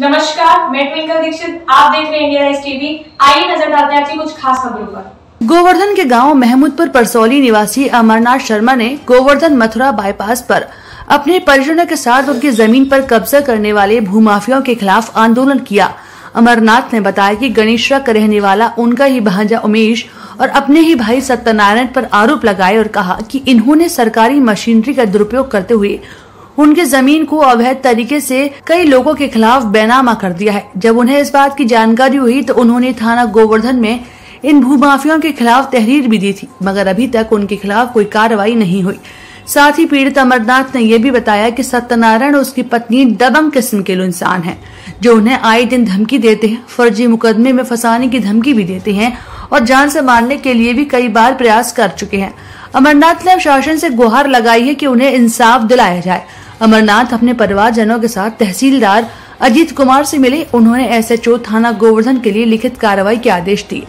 नमस्कार, मैं ट्विंकल दीक्षित। आप देख रहे हैं इंडिया राइज टीवी। आइए नजर डालते हैं आज की कुछ खास खबरों पर। गोवर्धन के गांव महमूदपुर परसौली निवासी अमरनाथ शर्मा ने गोवर्धन मथुरा बाईपास पर अपने परिजनों के साथ उनकी जमीन पर कब्जा करने वाले भूमाफियाओं के खिलाफ आंदोलन किया। अमरनाथ ने बताया कि गणेशरा का रहने वाला उनका ही भांजा उमेश और अपने ही भाई सत्यनारायण पर आरोप लगाए और कहा कि इन्होंने सरकारी मशीनरी का दुरुपयोग करते हुए उनकी जमीन को अवैध तरीके से कई लोगों के खिलाफ बेनामा कर दिया है। जब उन्हें इस बात की जानकारी हुई तो उन्होंने थाना गोवर्धन में इन भूमाफियाओं के खिलाफ तहरीर भी दी थी, मगर अभी तक उनके खिलाफ कोई कार्रवाई नहीं हुई। साथ ही पीड़ित अमरनाथ ने यह भी बताया कि सत्यनारायण और उसकी पत्नी दबंग किस्म के इंसान हैं, जो उन्हें आए दिन धमकी देते हैं, फर्जी मुकदमे में फंसाने की धमकी भी देते हैं और जान से मारने के लिए भी कई बार प्रयास कर चुके हैं। अमरनाथ ने शासन से गुहार लगाई है कि उन्हें इंसाफ दिलाया जाए। अमरनाथ अपने परिवारजनों के साथ तहसीलदार अजीत कुमार से मिले। उन्होंने SHO थाना गोवर्धन के लिए लिखित कार्रवाई के आदेश दिए।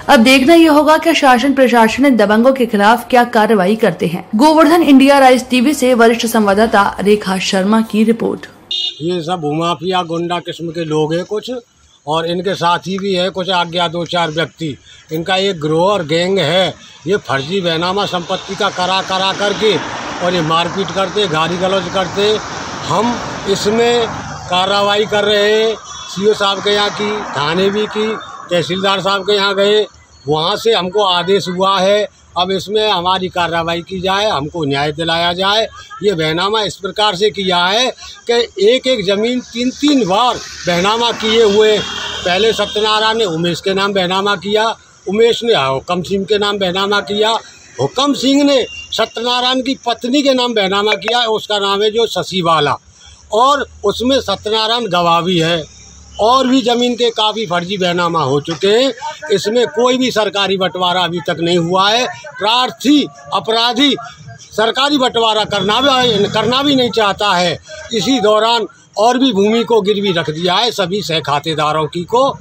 अब देखना यह होगा कि शासन प्रशासन दबंगों के खिलाफ क्या कार्रवाई करते हैं। गोवर्धन इंडिया राइज टीवी से वरिष्ठ संवाददाता रेखा शर्मा की रिपोर्ट। ये सब भूमाफिया गुंडा किस्म के लोग हैं कुछ, और इनके साथी भी है कुछ अज्ञात 2-4 व्यक्ति। इनका एक ग्रोह और गैंग है। ये फर्जी बैनामा संपत्ति का करा करके और ये मारपीट करते, गाली गलौज करते। हम इसमें कार्रवाई कर रहे हैं। CO साहब के यहाँ की, थाने भी की, तहसीलदार साहब के यहाँ गए, वहाँ से हमको आदेश हुआ है। अब इसमें हमारी कार्रवाई की जाए, हमको न्याय दिलाया जाए। ये बैनामा इस प्रकार से किया है कि एक ज़मीन 3-3 बार बैनामा किए हुए। पहले सत्यनारायण ने उमेश के नाम बैनामा किया, उमेश ने हुक्म सिंह के नाम बैनामा किया, हुक्म सिंह ने सत्यनारायण की पत्नी के नाम बैनामा किया, उसका नाम है जो शशिबाला, और उसमें सत्यनारायण गवाह भी है। और भी ज़मीन के काफ़ी फर्जी बैनामा हो चुके हैं। इसमें कोई भी सरकारी बंटवारा अभी तक नहीं हुआ है। प्रार्थी अपराधी सरकारी बंटवारा करना भी नहीं चाहता है। इसी दौरान और भी भूमि को गिरवी रख दिया है सभी सह खातेदारों की को।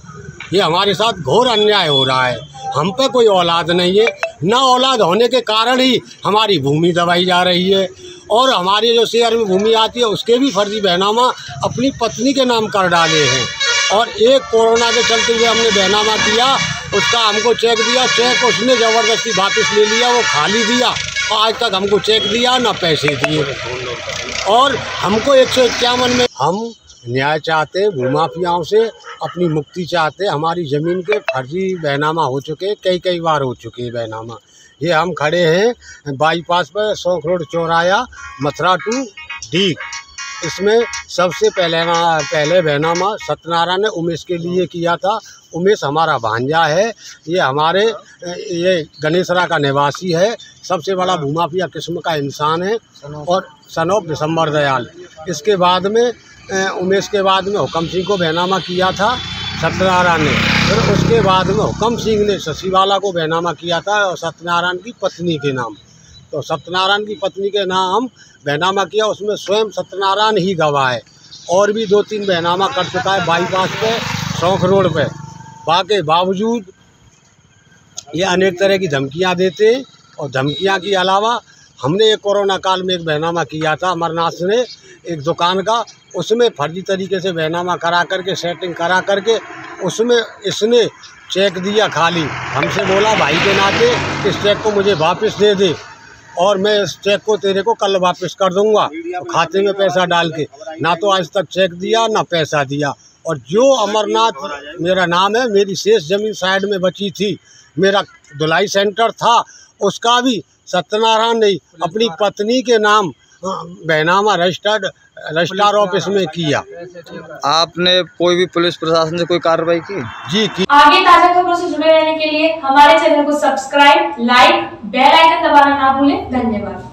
ये हमारे साथ घोर अन्याय हो रहा है। हम पे कोई औलाद नहीं है, ना औलाद होने के कारण ही हमारी भूमि दबाई जा रही है। और हमारे जो शहर में भूमि आती है उसके भी फर्जी बैनामा अपनी पत्नी के नाम कर डाले हैं। और एक कोरोना के चलते हुए हमने बैनामा किया, उसका हमको चेक दिया, चेक उसने ज़बरदस्ती वापस ले लिया, वो खाली दिया, और आज तक हमको चेक दिया ना पैसे दिए। और हमको 151 में हम न्याय चाहते, भूमाफियाओं से अपनी मुक्ति चाहते। हमारी ज़मीन के फर्जी बैनामा हो चुके, कई बार हो चुके हैं बैनामा। ये हम खड़े हैं बाईपास पर 100 करोड़ चौराया मथुरा टू डी। इसमें सबसे पहले बैनामा सत्यनारायण ने उमेश के लिए किया था। उमेश हमारा भांजा है, ये गणेशरा का निवासी है, सबसे बड़ा भूमाफिया किस्म का इंसान है, और सन ऑफ दिसंबर दयाल। इसके बाद में उमेश के बाद में हुक्म सिंह को बैनामा किया था सत्यनारायण ने। फिर उसके बाद में हुक्म सिंह ने शशिबाला को बैनामा किया था और सत्यनारायण की पत्नी के नाम। तो सत्यनारायण की पत्नी के नाम बैनामा किया, उसमें स्वयं सत्यनारायण ही गवाह है। और भी 2-3 बैनामा कर चुका है बाईपास पे 100 करोड़ पे। बाकी बावजूद ये अनेक तरह की धमकियां देते हैं। और धमकियां के अलावा हमने एक कोरोना काल में एक बैनामा किया था अमरनाथ ने, एक दुकान का, उसमें फर्जी तरीके से बैनामा करा करके, सेटिंग करा करके, उसमें इसने चेक दिया खाली। हमसे बोला भाई के नाते इस चेक को मुझे वापस दे दे, और मैं इस चेक को तेरे को कल वापस कर दूंगा, तो खाते में पैसा डाल के। ना तो आज तक चेक दिया ना पैसा दिया। और जो अमरनाथ मेरा नाम है, मेरी शेष ज़मीन साइड में बची थी, मेरा धुलाई सेंटर था, उसका भी सत्यनारायण ने अपनी पत्नी के नाम बैनामा रजिस्ट्रार ऑफिस में किया। आपने कोई भी पुलिस प्रशासन से कोई कार्रवाई की? जी की। आगे ताजा खबरों से जुड़े रहने के लिए हमारे चैनल को सब्सक्राइब, लाइक, बेल आइकन दबाना ना भूलें। धन्यवाद।